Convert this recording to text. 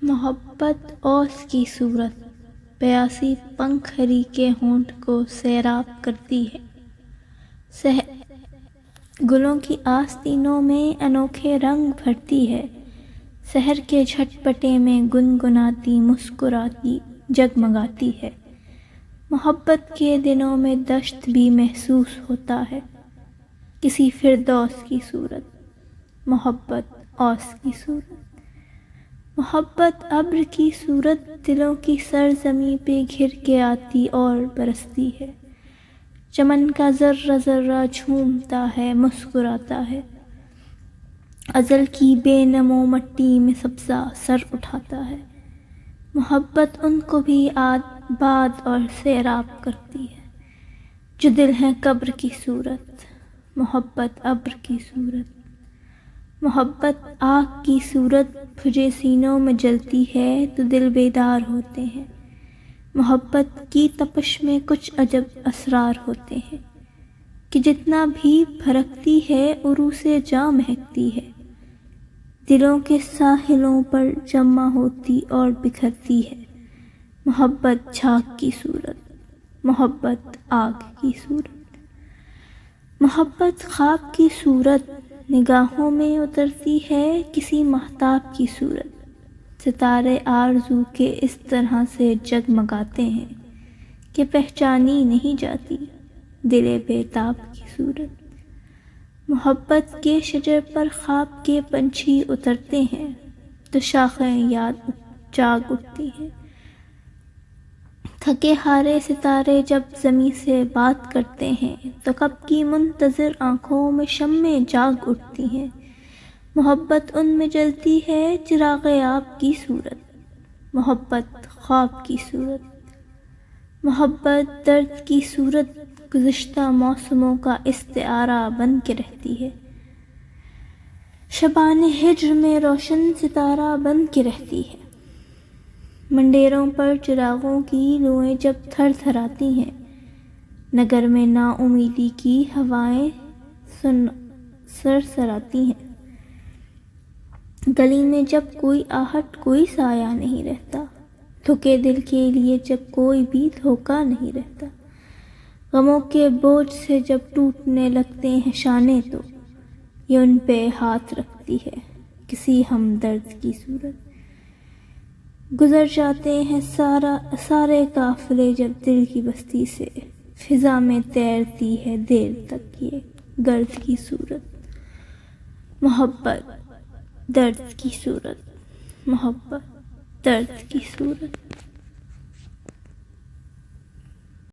محبت اوس کی صورت پیاسی پنکھری کے ہونٹ کو سیراب کرتی ہے، گلوں کی آستینوں میں انوکھے رنگ بھرتی ہے، سحر کے جھٹپٹے میں گنگناتی مسکراتی جگمگاتی ہے۔ محبت کے دنوں میں دشت بھی محسوس ہوتا ہے، کسی فردوس کی صورت، محبت اوس کی صورت۔ محبت ابر کی صورت دلوں کی سرزمیں پہ گھر کے آتی اور برستی ہے، چمن کا ذرہ ذرہ جھومتا ہے، مسکراتا ہے، ازل کی بے نمو مٹی میں سبزہ سر اٹھاتا ہے۔ محبت ان کو بھی آباد اور سیراب کرتی ہے جو دل ہیں قبر کی صورت، محبت ابر کی صورت۔ محبت آگ کی صورت بھجے سینوں میں جلتی ہے تو دل بیدار ہوتے ہیں، محبت کی تپش میں کچھ عجب اسرار ہوتے ہیں کہ جتنا بھی بھڑکتی ہے عروج سے جاں مہکتی ہے، دلوں کے ساحلوں پر جمع ہوتی اور بکھرتی ہے۔ محبت جھاگ کی صورت، محبت آگ کی صورت۔ محبت خواب کی صورت نگاہوں میں اترتی ہے، کسی مہتاب کی صورت، ستارے آرزو کے اس طرح سے جگمگاتے ہیں کہ پہچانی نہیں جاتی، دل بیتاب کی صورت۔ محبت کے شجر پر خواب کے پنچھی اترتے ہیں تو شاخیں یاد جاگ اٹھتی ہیں، تھکے ہارے ستارے جب زمیں سے بات کرتے ہیں تو کب کی منتظر آنکھوں میں شمعیں جاگ اٹھتی ہیں۔ محبت ان میں جلتی ہے چراغ آب کی صورت، محبت خواب کی صورت۔ محبت درد کی صورت گزشتہ موسموں کا استعارہ بن کے رہتی ہے، شبان ہجر میں روشن ستارہ بن کے رہتی ہے۔ منڈیروں پر چراغوں کی لوئیں جب تھر تھراتی ہیں، نگر میں نا امیدی کی ہوائیں سرسراتی ہیں، گلی میں جب کوئی آہٹ کوئی سایہ نہیں رہتا، تھکے دل کے لیے جب کوئی بھی دھوکہ نہیں رہتا، غموں کے بوجھ سے جب ٹوٹنے لگتے ہیں شانے تو یہ ان پہ ہاتھ رکھتی ہے کسی ہمدرد کی صورت۔ گزر جاتے ہیں سارے قافلے جب دل کی بستی سے، فضا میں تیرتی ہے دیر تک یہ گرد کی صورت۔ محبت درد کی صورت، محبت درد کی صورت۔